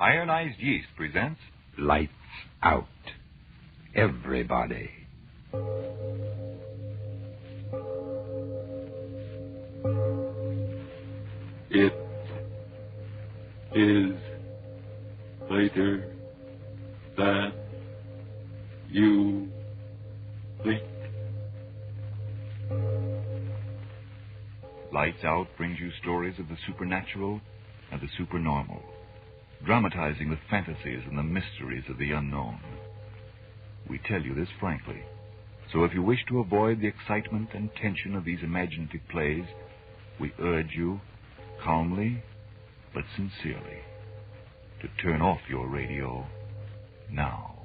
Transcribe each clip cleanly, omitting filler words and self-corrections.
Ironized Yeast presents Lights Out. Everybody. It is later than you think. Lights Out brings you stories of the supernatural and the supernormal, dramatizing the fantasies and the mysteries of the unknown. We tell you this frankly, so if you wish to avoid the excitement and tension of these imaginative plays, we urge you, calmly but sincerely, to turn off your radio now.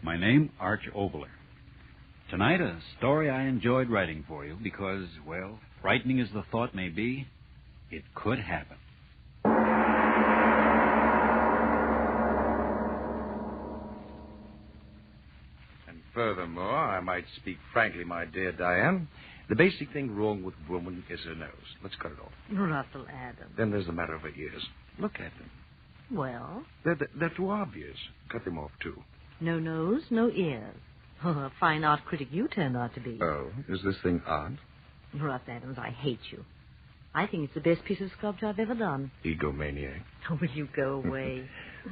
My name, Arch Obler. Tonight, a story I enjoyed writing for you because, well, frightening as the thought may be, it could happen. And furthermore, I might speak frankly, my dear Diane, the basic thing wrong with woman is her nose. Let's cut it off. Russell Adams. Then there's the matter of her ears. Look at them. Well? They're too obvious. Cut them off, too. No nose, no ears. Oh, a fine art critic you turned out to be. Oh, is this thing odd? Russ Adams, I hate you. I think it's the best piece of sculpture I've ever done. Egomaniac. Oh, will you go away?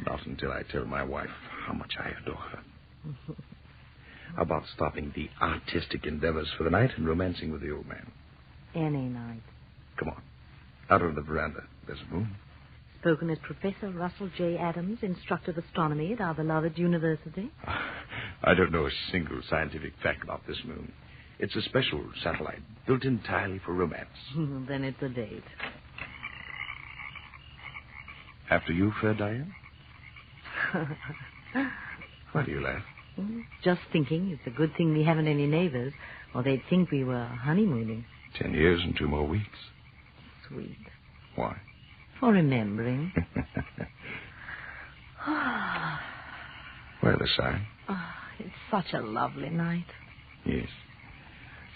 Not until I tell my wife how much I adore her. How about stopping the artistic endeavors for the night and romancing with the old man? Any night. Come on. Out on the veranda. There's a moon. Spoken as Professor Russell J. Adams, instructor of astronomy at our beloved university. I don't know a single scientific fact about this moon. It's a special satellite built entirely for romance. Then it's a date. After you, fair Diane? Why do you laugh? Just thinking it's a good thing we haven't any neighbors, or they'd think we were honeymooning. 10 years and 2 more weeks. Sweet. Why? For remembering. Well, the sign. Oh, it's such a lovely night. Yes.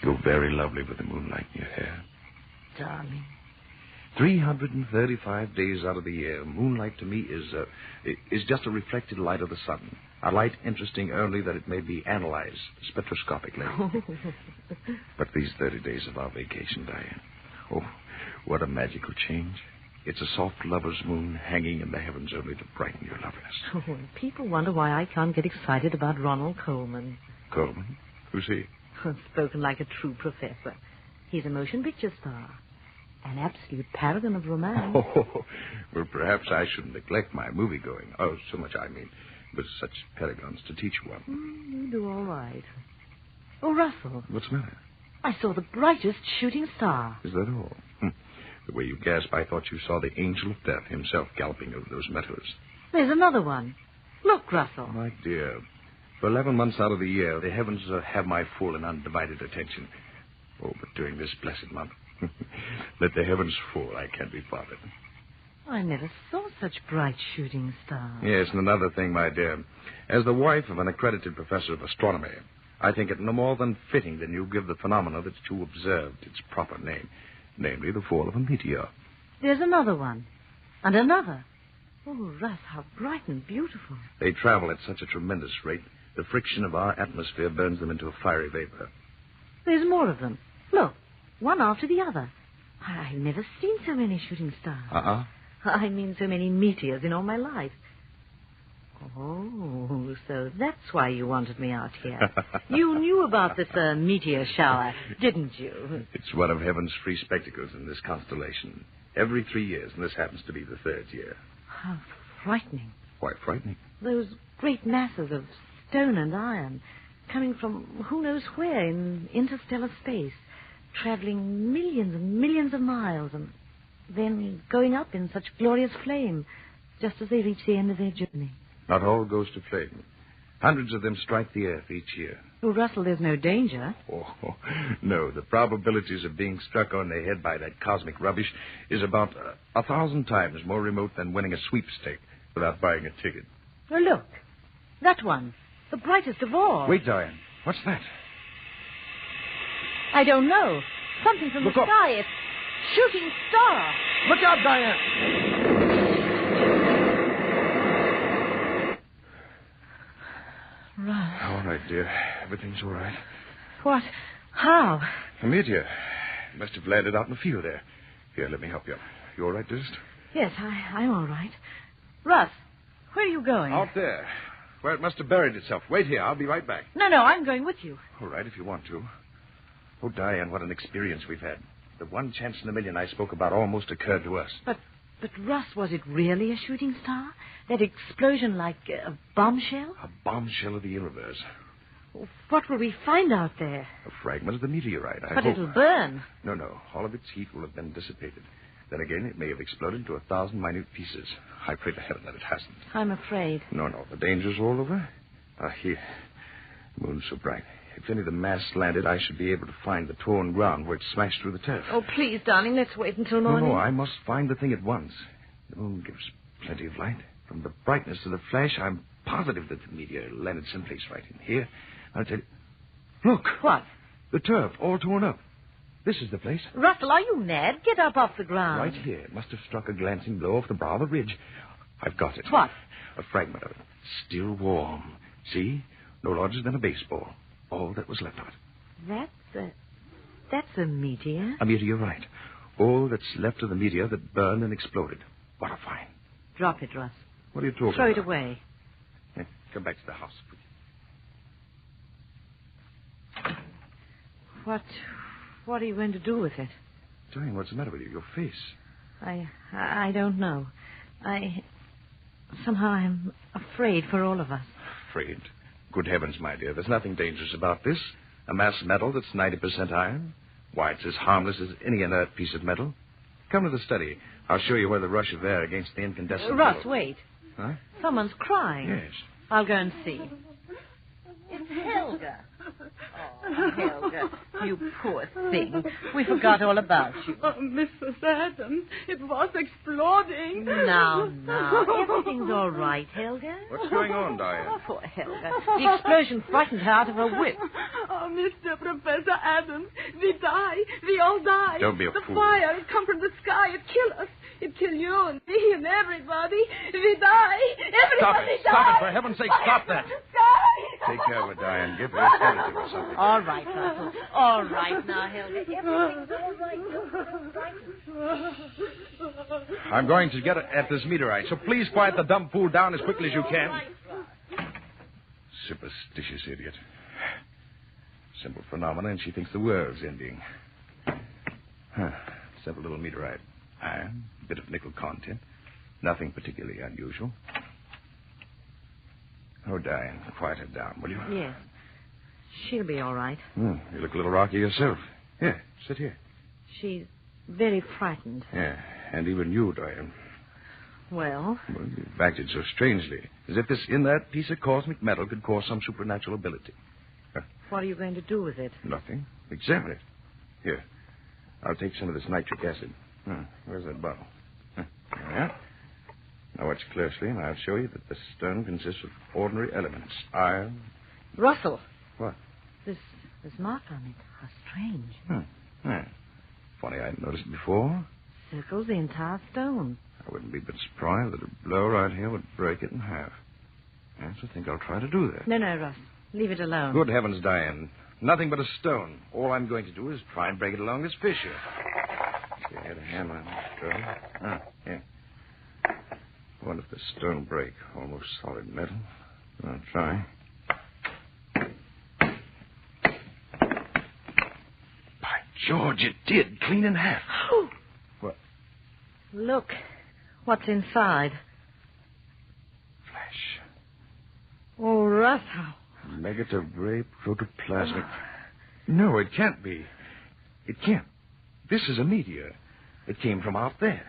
You're very lovely with the moonlight in your hair. Darling. 335 days out of the year, moonlight to me is just a reflected light of the sun. A light interesting only that it may be analyzed spectroscopically. But these 30 days of our vacation, Diane. Oh, what a magical change. It's a soft lover's moon hanging in the heavens only to brighten your loveliness. Oh, and people wonder why I can't get excited about Ronald Coleman. Coleman? Who's he? Spoken like a true professor. He's a motion picture star. An absolute paragon of romance. Oh, well, perhaps I shouldn't neglect my movie-going. Oh, so much I mean. With such paragons to teach one. You do all right. Oh, Russell. What's the matter? I saw the brightest shooting star. Is that all? The way you gasp, I thought you saw the angel of death himself galloping over those meadows. There's another one. Look, Russell. My dear, for 11 months out of the year, the heavens have my full and undivided attention. Oh, but during this blessed month, let the heavens fall. I can't be bothered. I never saw such bright shooting stars. Yes, and another thing, my dear. As the wife of an accredited professor of astronomy, I think it no more than fitting that you give the phenomena that you observed its proper name, namely the fall of a meteor. There's another one. And another. Oh, Russ, how bright and beautiful. They travel at such a tremendous rate, the friction of our atmosphere burns them into a fiery vapor. There's more of them. Look, one after the other. I've never seen so many shooting stars. I mean so many meteors in all my life. Oh, so that's why you wanted me out here. You knew about this meteor shower, didn't you? It's one of heaven's free spectacles in this constellation. Every 3 years, and this happens to be the 3rd year. How frightening. Why frightening? Those great masses of stone and iron coming from who knows where in interstellar space, traveling millions and millions of miles and then going up in such glorious flame just as they reach the end of their journey. Not all goes to flame. Hundreds of them strike the earth each year. Well, Russell, there's no danger. Oh, no. The probabilities of being struck on the head by that cosmic rubbish is about 1,000 times more remote than winning a sweepstake without buying a ticket. Oh, look. That one. The brightest of all. Wait, Diane. What's that? I don't know. Something from Look the up. sky. It's shooting star. Look out, Diane! Russ. All right, dear. Everything's all right. What? How? A meteor. Must have landed out in the field there. Here, let me help you. You all right, dearest? Yes, I'm all right. Russ, where are you going? Out there. Where it must have buried itself. Wait here. I'll be right back. No, I'm going with you. All right, if you want to. Oh, Diane, what an experience we've had. The one chance in a million I spoke about almost occurred to us. But Russ, was it really a shooting star? That explosion like a bombshell? A bombshell of the universe. What will we find out there? A fragment of the meteorite, I hope. But it'll burn. No. All of its heat will have been dissipated. Then again, it may have exploded into 1,000 minute pieces. I pray to heaven that it hasn't. I'm afraid. No. The danger's all over. Here. The moon's so bright. If any of the mass landed, I should be able to find the torn ground where it smashed through the turf. Oh, please, darling, let's wait until morning. No, I must find the thing at once. The moon gives plenty of light. From the brightness of the flash, I'm positive that the meteor landed someplace right in here. I'll tell you. Look. What? The turf, all torn up. This is the place. Russell, are you mad? Get up off the ground. Right here. It must have struck a glancing blow off the brow of the ridge. I've got it. What? A fragment of it. Still warm. See? No larger than a baseball. All that was left of it. That's a meteor. A meteorite. All that's left of the meteor that burned and exploded. What a find. Drop it, Russ. What are you talking Throw about? it away. Come back to the house, please. What are you going to do with it? Diane, what's the matter with you? Your face. I don't know. Somehow I'm afraid for all of us. Afraid? Good heavens, my dear. There's nothing dangerous about this. A mass metal that's 90% iron. Why, it's as harmless as any inert piece of metal. Come to the study. I'll show you where the rush of air against the incandescent... Russ, wait. Huh? Someone's crying. Yes. I'll go and see. It's Helga. Oh, Helga, you poor thing. We forgot all about you. Oh, Mrs. Adams, it was exploding. Now, everything's all right, Helga. What's going on, Diane? Oh, poor Helga. The explosion frightened her out of her wit. Oh, Mr. Professor Adams, we die. We all die. Don't be a the fool. fire, it come from the sky. It kill us. It kill you and me and everybody. We die. Everybody die. Stop it. For heaven's sake, stop that. Die. Take care of it, Diane. Give her a sedative or something. All right, Russell. All right now, Helga. Everything's all right. I'm going to get at this meteorite, so please quiet the dumb fool down as quickly as you can. Superstitious idiot. Simple phenomena, and she thinks the world's ending. Simple little meteorite. Iron, a bit of nickel content. Nothing particularly unusual. Oh, Diane, quiet her down, will you? Yes. She'll be all right. You look a little rocky yourself. Here, sit here. She's very frightened. Yeah, and even you, Diane. Well? Well, you've acted so strangely, as if this inert piece of cosmic metal could cause some supernatural ability. What are you going to do with it? Nothing. Examine it. Here, I'll take some of this nitric acid. Where's that bottle? There. Now watch closely, and I'll show you that the stone consists of ordinary elements. Iron. Russell. What? This mark on it. How strange. Yeah. Funny I hadn't noticed it before. Circles the entire stone. I wouldn't be a bit surprised that a blow right here would break it in half. Yes, I think I'll try to do that. No, Russ. Leave it alone. Good heavens, Diane. Nothing but a stone. All I'm going to do is try and break it along this fissure. See, I had a hammer on the stone. Here. I wonder if the stone break. Almost solid metal. I'll try. By George, it did. Clean in half. What? Look. What's inside? Flash. Oh, Russ, how... Negative ray protoplasmic. No, it can't be. It can't. This is a meteor. It came from out there.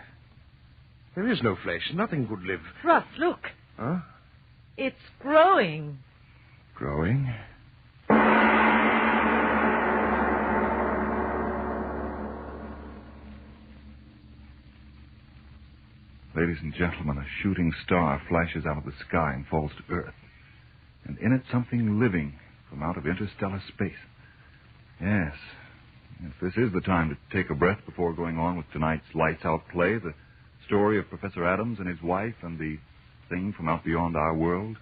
There is no flesh. Nothing could live. Russ, look. Huh? It's growing. Growing? Ladies and gentlemen, a shooting star flashes out of the sky and falls to Earth. And in it, something living from out of interstellar space. Yes, Yes, this is the time to take a breath before going on with tonight's Lights Out play, the story of Professor Adams and his wife and the thing from out beyond our world.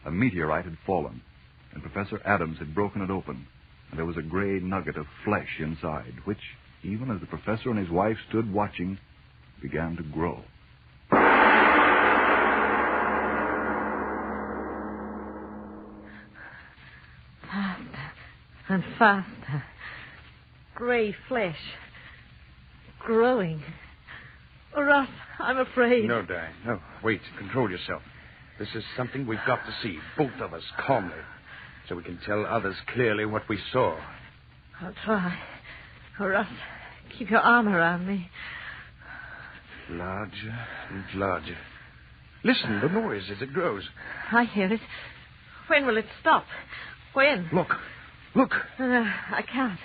A meteorite had fallen, and Professor Adams had broken it open, and there was a gray nugget of flesh inside, which, even as the professor and his wife stood watching, began to grow. Faster and faster. Gray flesh. Growing. Russ, I'm afraid. No, Diane, no. Wait, control yourself. This is something we've got to see, both of us, calmly, so we can tell others clearly what we saw. I'll try. Russ, keep your arm around me. Larger and larger. Listen, the noise as it grows. I hear it. When will it stop? When? Look. I can't.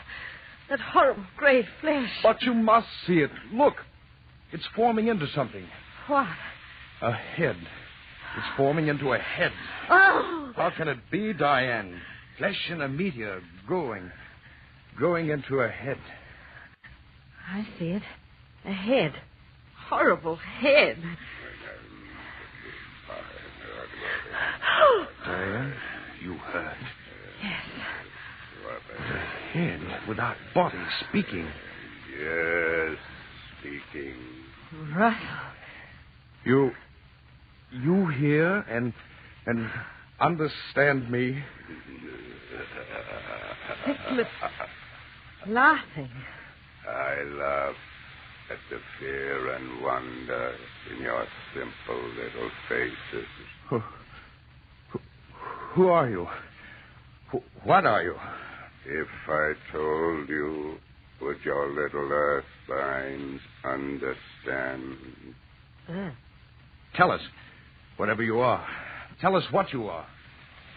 That horrible gray flesh. But you must see it. Look. It's forming into something. What? A head. It's forming into a head. Oh! How can it be, Diane? Flesh in a meteor growing into a head. I see it. A head. Horrible head. Diane, you heard. Yes. A head without body speaking. Yes, speaking. Russell. You hear and understand me. Sickness. Laughing. I laugh at the fear and wonder in your simple little faces. Who are you? What are you? If I told you, would your little earth signs understand? Tell us, whatever you are. Tell us what you are.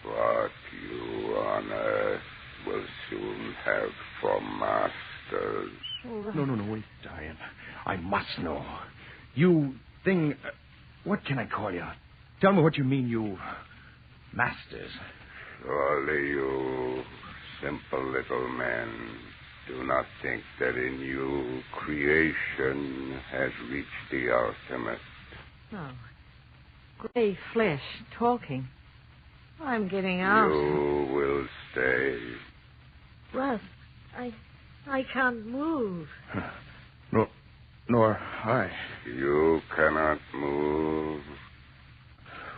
What you on earth will soon have for masters. No, wait, Diane. I must know. You thing... what can I call you? Tell me what you mean, you... masters. Surely you simple little men do not think that in you creation has reached the ultimate. Oh. Gray flesh talking. I'm getting out. You will stay. Russ, I can't move. Nor I. You cannot move.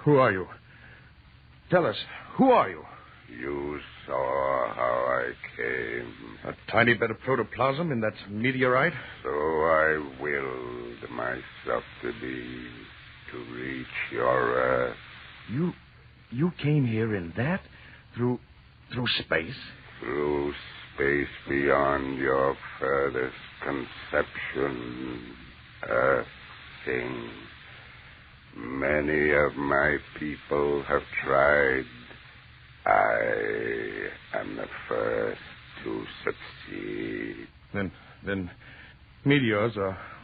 Who are you? Tell us, who are you? You saw how I came. A tiny bit of protoplasm in that meteorite? So I willed myself to be, to reach your earth. You came here in that? Through space? Through space beyond your furthest conception. Earth thing. Many of my people have tried. I am the first to succeed. Then meteors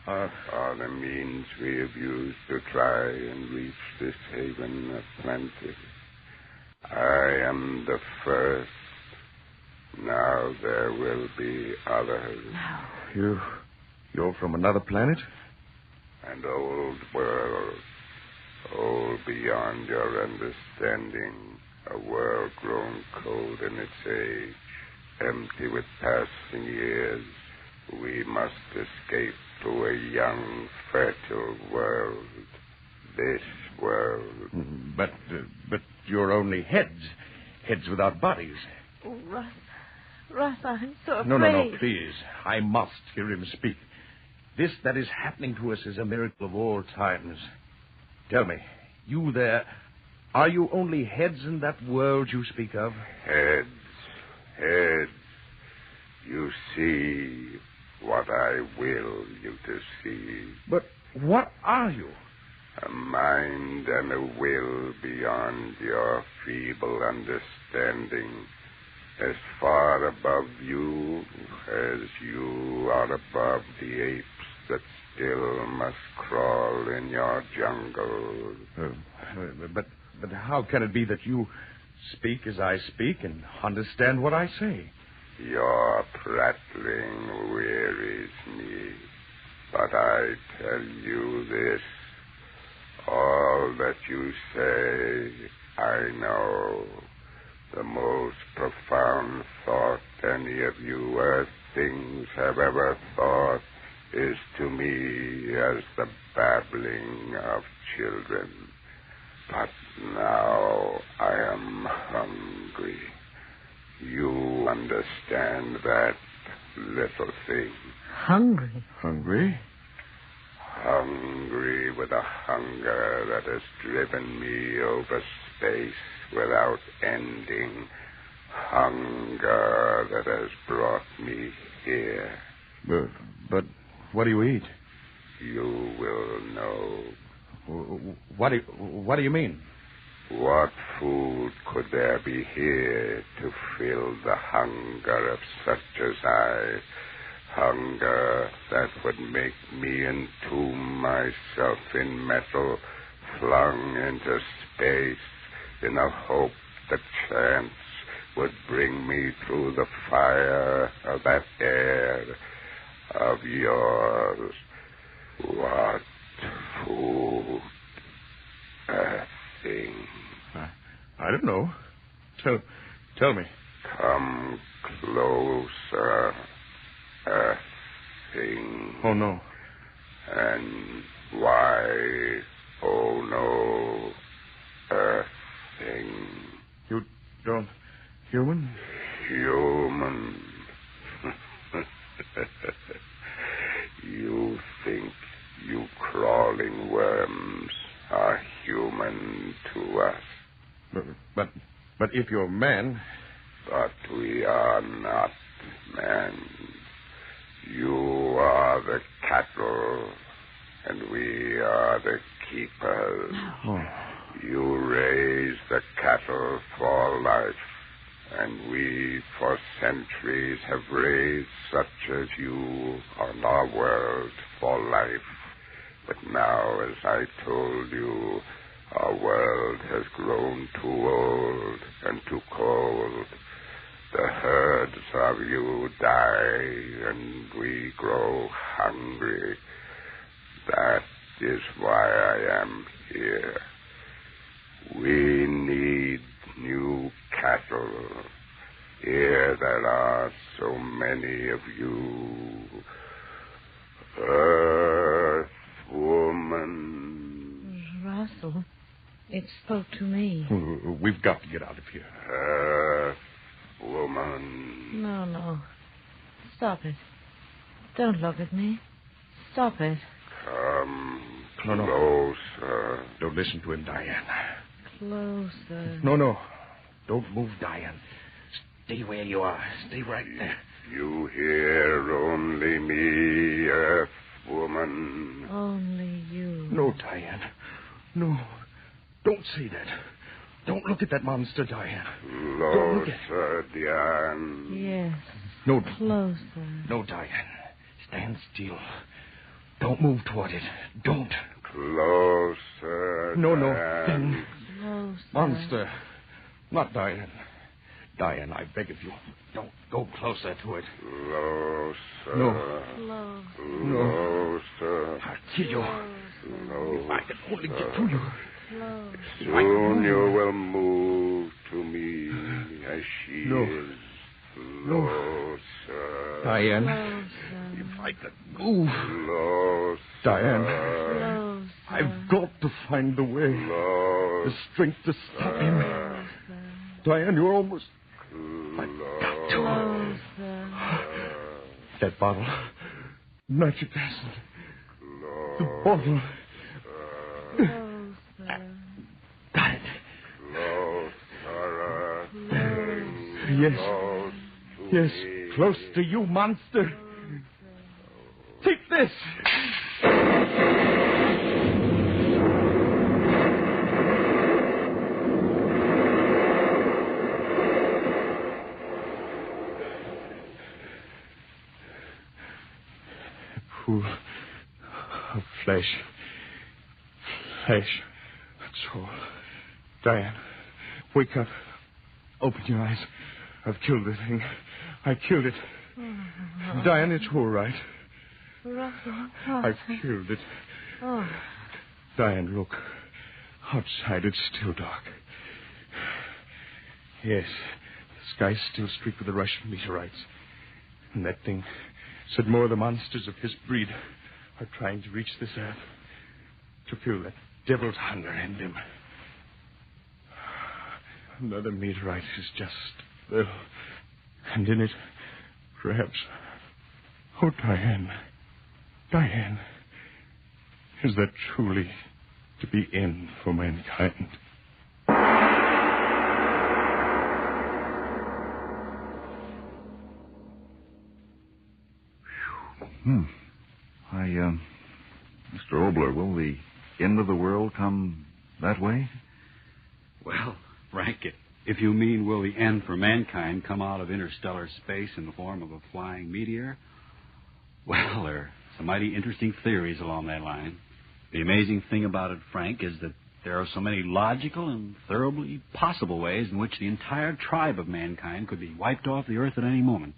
are the means we have used to try and reach this haven of plenty. I am the first. Now there will be others. You're from another planet? An old world. Old beyond your understanding. A world grown cold in its age. Empty with passing years. We must escape to a young, fertile world. This world. But you're only heads. Heads without bodies. Oh, Russ, I'm so afraid. No, please. I must hear him speak. This that is happening to us is a miracle of all times. Tell me, you there, are you only heads in that world you speak of? Heads. You see what I will you to see. But what are you? A mind and a will beyond your feeble understanding. As far above you as you are above the apes that still must crawl in your jungle. But how can it be that you speak as I speak and understand what I say? Your prattling wearies me, but I tell you this. All that you say, I know. The most profound thought any of you earth things have ever thought is to me as the babbling of children. But now I am hungry. You understand that little thing. Hungry? Hungry? Hungry with a hunger that has driven me over space without ending. Hunger that has brought me here. But what do you eat? You will know. What do you mean? What food could there be here to fill the hunger of such as I? Hunger that would make me entomb myself in metal, flung into space in a hope that chance would bring me through the fire of that air of yours. What food? A thing. I don't know. Tell me. Come closer. A thing. Oh, no. And why, oh no, a thing. You don't... Human? Human. You think you crawling worms are human to us. But if you're man... But we are not men. You are the cattle, and we are the keepers. Oh. You raise the cattle for life, and we for centuries have raised such as you on our world for life. But now, as I told you, our world has grown too old and too cold. The herds of you die, and we grow hungry. That is why I am here. We need new cattle. Here there are so many of you. Earth woman. Russell, it spoke to me. We've got to get out of here. Earth woman. No. Stop it. Don't look at me. Stop it. Come No. closer. Don't listen to him, Diane. Closer. No. Don't move, Diane. Stay where you are. Stay right there. You hear only me, Earth woman. Only you. No, Diane. No. Don't say that. Don't look at that monster, Diane. Closer, Diane. Yes. No. Closer. No, Diane. Stand still. Don't move toward it. Don't. Closer. No. Diane. Closer. Monster. Not Diane. Diane, I beg of you, don't go closer to it. Closer. No. Closer. I'll kill you. Closer. If I can only get to you. Soon you will move to me as she No. is. No. Closer. Diane, if I could move. Closer. Diane, I've got to find the way. The strength to stop him. Diane, you're almost... I've got to. That bottle. Nitric acid. The bottle. Got it. Yes, close to you, monster. Take this. Pool of flesh. That's all. Diane, wake up. Open your eyes. I've killed the thing. I killed it. Diane, it's all right. Russell. I've killed it. Oh. Diane, look. Outside, it's still dark. Yes, the sky's still streaked with the rush of meteorites. And that thing said more of the monsters of his breed are trying to reach this earth to feel that devil's hunger in them. Another meteorite is just there. And in it, perhaps... Oh, Diane. Diane. Is that truly to be end for mankind? Mr. Obler, will the end of the world come that way? Well, Frank, if you mean will the end for mankind come out of interstellar space in the form of a flying meteor, well, there are some mighty interesting theories along that line. The amazing thing about it, Frank, is that there are so many logical and thoroughly possible ways in which the entire tribe of mankind could be wiped off the earth at any moment.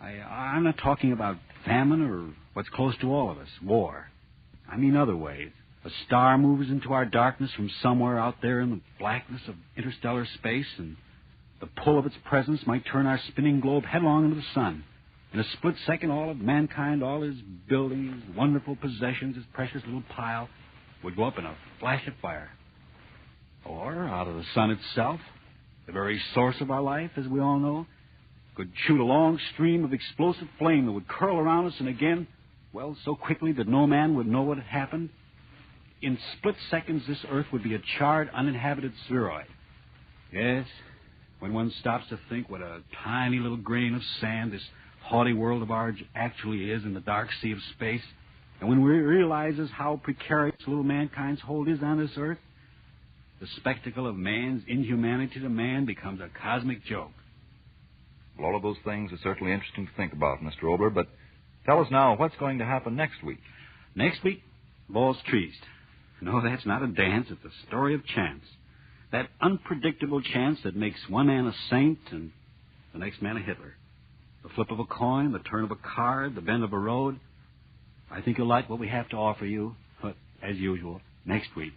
I'm not talking about famine or what's close to all of us, war. I mean other ways. A star moves into our darkness from somewhere out there in the blackness of interstellar space, and the pull of its presence might turn our spinning globe headlong into the sun. In a split second, all of mankind, all his buildings, his wonderful possessions, his precious little pile, would go up in a flash of fire. Or, out of the sun itself, the very source of our life, as we all know, could shoot a long stream of explosive flame that would curl around us and again, well, so quickly that no man would know what had happened. In split seconds, this earth would be a charred, uninhabited spheroid. Yes, when one stops to think what a tiny little grain of sand this haughty world of ours actually is in the dark sea of space, and when we realizes how precarious little mankind's hold is on this earth, the spectacle of man's inhumanity to man becomes a cosmic joke. Well, all of those things are certainly interesting to think about, Mr. Obler, but tell us now what's going to happen next week. Next week, ball's treached. No, that's not a dance. It's a story of chance. That unpredictable chance that makes one man a saint and the next man a Hitler. The flip of a coin, the turn of a card, the bend of a road. I think you'll like what we have to offer you, but as usual, next week.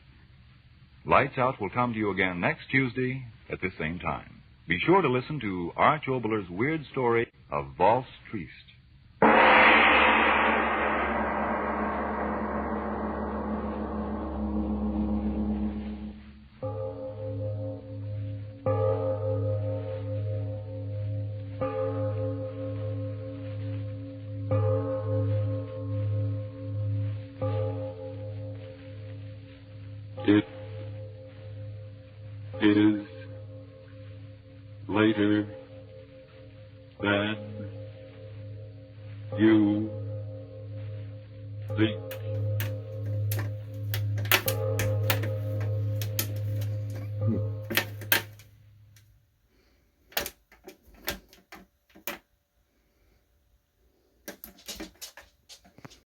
Lights Out will come to you again next Tuesday at this same time. Be sure to listen to Arch Obler's weird story of Valse Triest. It is later than you think.